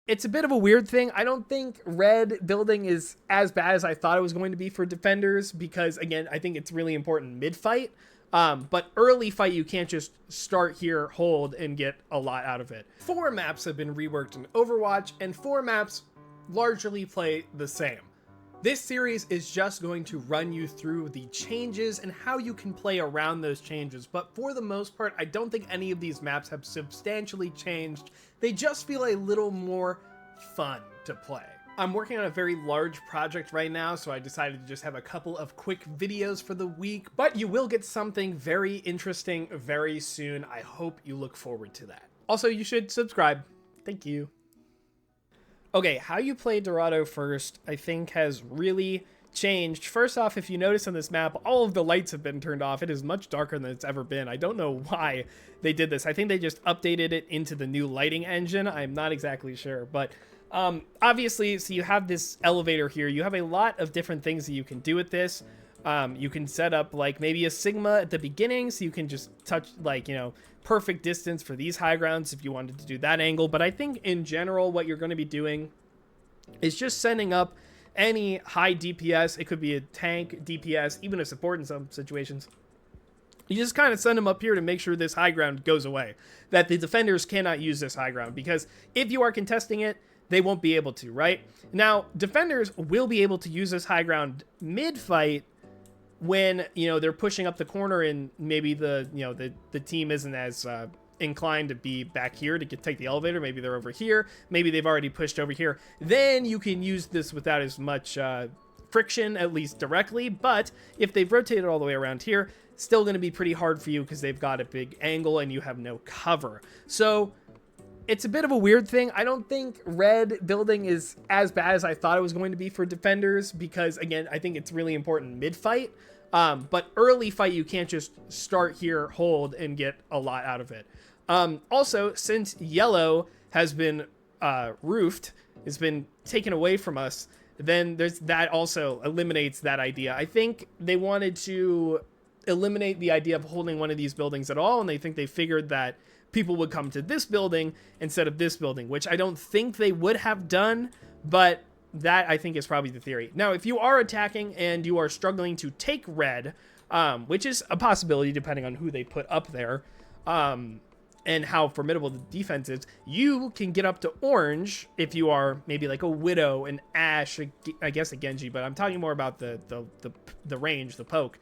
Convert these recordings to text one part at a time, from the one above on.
It's a bit of a weird thing. I don't think red building is as bad as I thought it was going to be for defenders because, again, I think it's really important mid-fight. But early fight, you can't just start here, hold, and get a lot out of it. 4 maps have been reworked in Overwatch, and 4 maps largely play the same. This series is just going to run you through the changes and how you can play around those changes, but for the most part, I don't think any of these maps have substantially changed. They just feel a little more fun to play. I'm working on a very large project right now, so I decided to just have a couple of quick videos for the week, but you will get something very interesting very soon. I hope you look forward to that. Also, you should subscribe. Thank you. Okay, how you play Dorado first, I think, has really changed. First off, if you notice on this map, all of the lights have been turned off. It is much darker than it's ever been. I don't know why they did this. I think they just updated it into the new lighting engine. I'm not exactly sure, but obviously, so you have this elevator here. You have a lot of different things that you can do with this. You can set up like maybe a Sigma at the beginning, so you can just touch like, perfect distance for these high grounds if you wanted to do that angle. But I think in general, what you're going to be doing is just sending up any high DPS. It could be a tank DPS, even a support in some situations. You just kind of send them up here to make sure this high ground goes away, that the defenders cannot use this high ground, because if you are contesting it, they won't be able to, right? Now, defenders will be able to use this high ground mid-fight when, they're pushing up the corner and maybe the team isn't as inclined to be back here to take the elevator. Maybe they're over here. Maybe they've already pushed over here. Then you can use this without as much friction, at least directly. But if they've rotated all the way around here, still going to be pretty hard for you because they've got a big angle and you have no cover. So it's a bit of a weird thing. I don't think red building is as bad as I thought it was going to be for defenders because, again, I think it's really important mid-fight. But early fight, you can't just start here, hold, and get a lot out of it. Also, since yellow has been roofed, has been taken away from us, then that also eliminates that idea. I think they wanted to eliminate the idea of holding one of these buildings at all, and they think they figured that people would come to this building instead of this building, which I don't think they would have done, but that I think is probably the theory. Now, if you are attacking and you are struggling to take red, which is a possibility depending on who they put up there, and how formidable the defense is, you can get up to orange if you are maybe like a Widow, an Ashe, I guess a Genji, but I'm talking more about the range, the poke.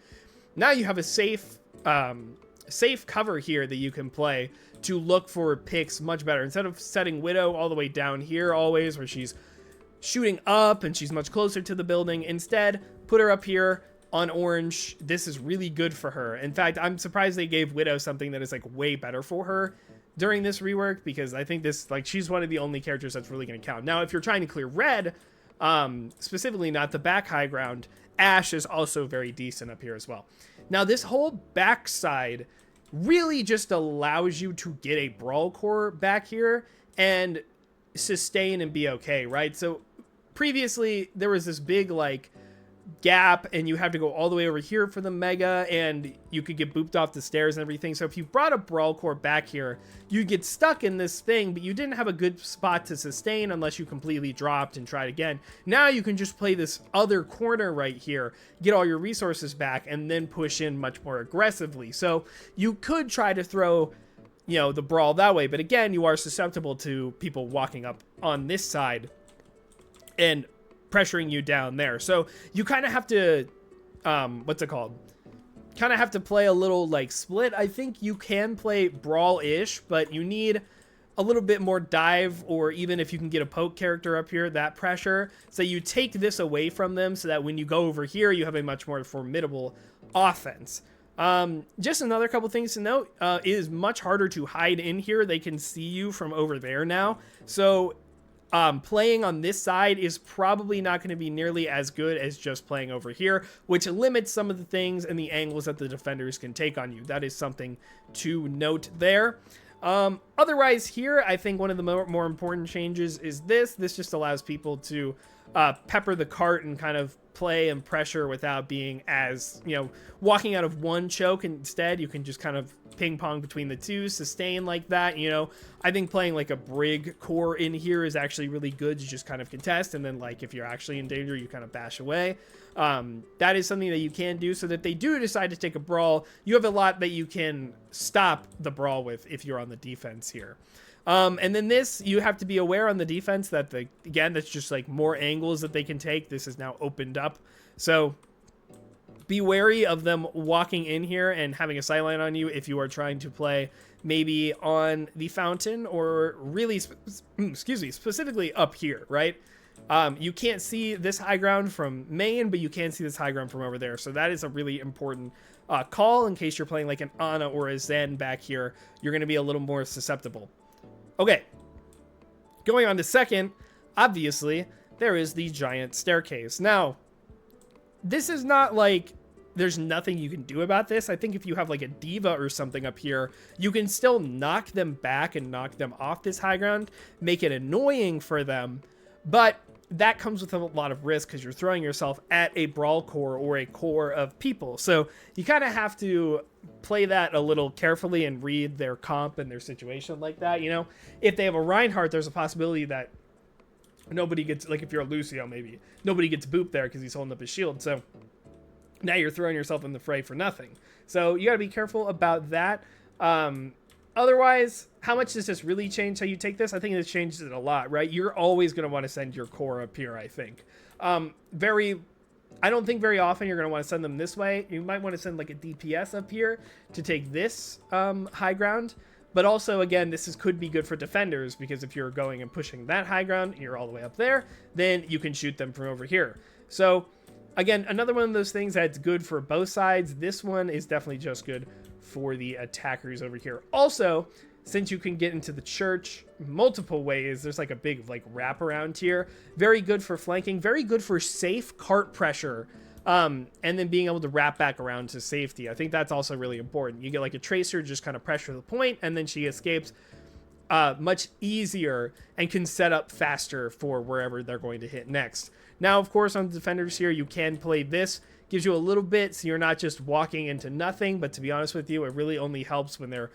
Now you have a safe cover here that you can play to look for picks much better. Instead of setting Widow all the way down here always, where she's shooting up and she's much closer to the building, instead put her up here on orange. This is really good for her. In fact, I'm surprised they gave Widow something that is like way better for her during this rework, because I think this, like, she's one of the only characters that's really going to count. Now, if you're trying to clear red, specifically not the back high ground, Ashe is also very decent up here as well. Now, this whole backside really just allows you to get a brawl core back here and sustain and be okay, right? So previously there was this big like gap and you have to go all the way over here for the mega and you could get booped off the stairs and everything. So if you brought a brawl core back here, you'd get stuck in this thing, but you didn't have a good spot to sustain unless you completely dropped and tried again. Now you can just play this other corner right here, get all your resources back, and then push in much more aggressively. So you could try to throw the brawl that way, but again, you are susceptible to people walking up on this side and pressuring you down there. So you kind of have to, what's it called? Kind of have to play a little like split. I think you can play brawl-ish, but you need a little bit more dive, or even if you can get a poke character up here, that pressure. So you take this away from them so that when you go over here, you have a much more formidable offense. Just another couple things to note, it is much harder to hide in here. They can see you from over there now. So playing on this side is probably not going to be nearly as good as just playing over here, which limits some of the things and the angles that the defenders can take on you. That is something to note there. Otherwise here, I think one of the more important changes is this. This just allows people to pepper the cart and kind of play and pressure without being as, walking out of one choke. Instead, you can just kind of ping pong between the two, sustain like that. I think playing like a brig core in here is actually really good to just kind of contest. And then like, if you're actually in danger, you kind of bash away. That is something that you can do so that they do decide to take a brawl. You have a lot that you can stop the brawl with if you're on the defense here. And then this, you have to be aware on the defense that that's just like more angles that they can take. This is now opened up. So be wary of them walking in here and having a sightline on you if you are trying to play maybe on the fountain or really, specifically up here, right? You can't see this high ground from main, but you can see this high ground from over there. So that is a really important call in case you're playing like an Ana or a Zen back here. You're going to be a little more susceptible. Okay, going on to second, obviously, there is the giant staircase. Now, this is not like there's nothing you can do about this. I think if you have like a diva or something up here, you can still knock them back and knock them off this high ground, make it annoying for them, but that comes with a lot of risk because you're throwing yourself at a brawl core or a core of people. So you kind of have to play that a little carefully and read their comp and their situation like that. If they have a Reinhardt, there's a possibility that nobody gets, like if you're a Lucio, maybe nobody gets booped there because he's holding up his shield. So now you're throwing yourself in the fray for nothing. So you got to be careful about that. Otherwise, how much does this really change how you take this? I think this changes it a lot, right? You're always going to want to send your core up here, I think. I don't think very often you're going to want to send them this way. You might want to send like a DPS up here to take this high ground. But also, again, could be good for defenders because if you're going and pushing that high ground and you're all the way up there, then you can shoot them from over here. So, again, another one of those things that's good for both sides. This one is definitely just good for the attackers over here. Also, since you can get into the church multiple ways, there's like a big like wrap around here. Very good for flanking, very good for safe cart pressure, and then being able to wrap back around to safety. I think that's also really important. You get like a tracer, just kind of pressure the point, and then she escapes much easier and can set up faster for wherever they're going to hit next. Now, of course, on the defenders here, you can play this. Gives you a little bit, so you're not just walking into nothing, but to be honest with you, it really only helps when they're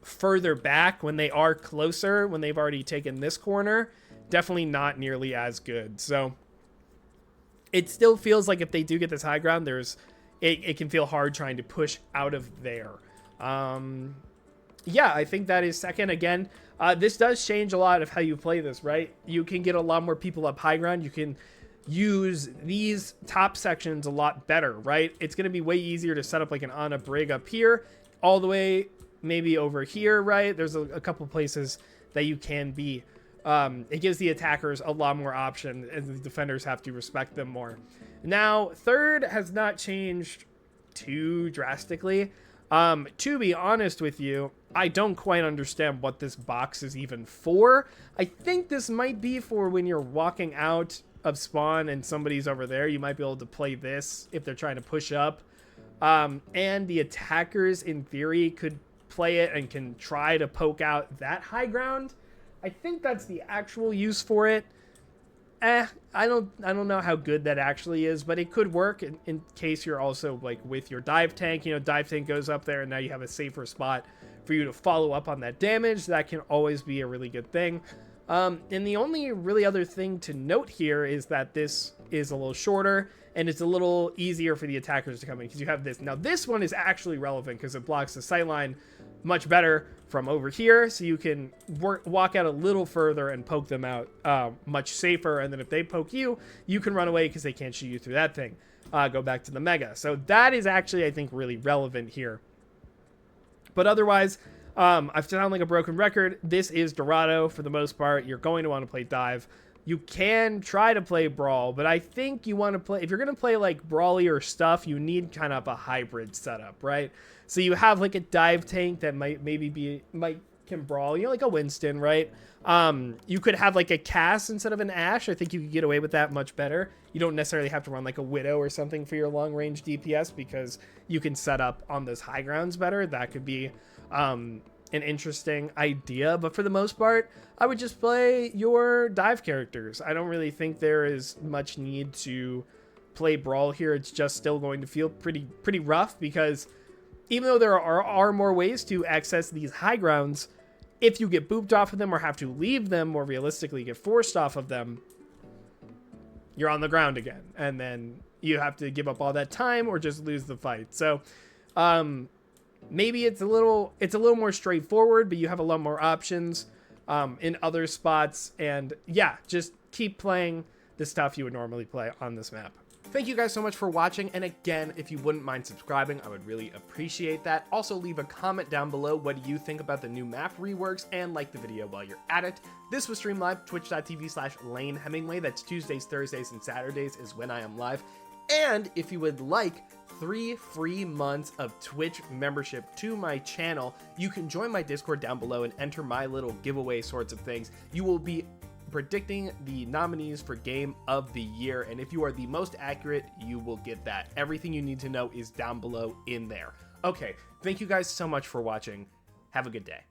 further back. When they are closer, when they've already taken this corner, definitely not nearly as good. So it still feels like if they do get this high ground, it can feel hard trying to push out of there. Yeah, I think that is second. Again, this does change a lot of how you play this, right? You can get a lot more people up high ground. You can use these top sections a lot better, right? It's going to be way easier to set up like an Ana brig up here, all the way maybe over here, right? There's a couple places that you can be. It gives the attackers a lot more option, and the defenders have to respect them more. Now, third has not changed too drastically. To be honest with you, I don't quite understand what this box is even for. I think this might be for when you're walking out of spawn and somebody's over there. You might be able to play this if they're trying to push up. And the attackers, in theory, could play it and can try to poke out that high ground. I think that's the actual use for it. I don't know how good that actually is, but it could work in case you're also like with your dive tank. Dive tank goes up there and now you have a safer spot for you to follow up on that damage. That can always be a really good thing. And the only really other thing to note here is that this is a little shorter and it's a little easier for the attackers to come in because you have this. Now this one is actually relevant because it blocks the sightline much better from over here, so you can walk out a little further and poke them out much safer, and then if they poke you, you can run away because they can't shoot you through that thing. Go back to the Mega. So that is actually, I think, really relevant here. But otherwise, I've sounded like a broken record. This is Dorado for the most part. You're going to want to play Dive. You can try to play Brawl, but I think you want to play, if you're going to play like brawlier stuff, you need kind of a hybrid setup, right? So you have like a dive tank that can brawl, like a Winston, right? You could have like a Cass instead of an Ashe. I think you could get away with that much better. You don't necessarily have to run like a Widow or something for your long range DPS because you can set up on those high grounds better. That could be an an interesting idea, but for the most part, I would just play your dive characters. I don't really think there is much need to play Brawl here. It's just still going to feel pretty rough, because even though there are more ways to access these high grounds, if you get booped off of them or have to leave them, more realistically get forced off of them, you're on the ground again, and then you have to give up all that time or just lose the fight. So maybe it's a little more straightforward, but you have a lot more options in other spots. And yeah, just keep playing the stuff you would normally play on this map. Thank you guys so much for watching, and again, if you wouldn't mind subscribing, I would really appreciate that. Also, leave a comment down below what do you think about the new map reworks, and like the video while you're at it. This was streamed live, twitch.tv/Lane Hemingway. That's Tuesdays, Thursdays, and Saturdays is when I am live. And if you would like 3 free months of Twitch membership to my channel, you can join my Discord down below and enter my little giveaway sorts of things. You will be predicting the nominees for Game of the Year, and if you are the most accurate, you will get that. Everything you need to know is down below in there. Okay, thank you guys so much for watching. Have a good day.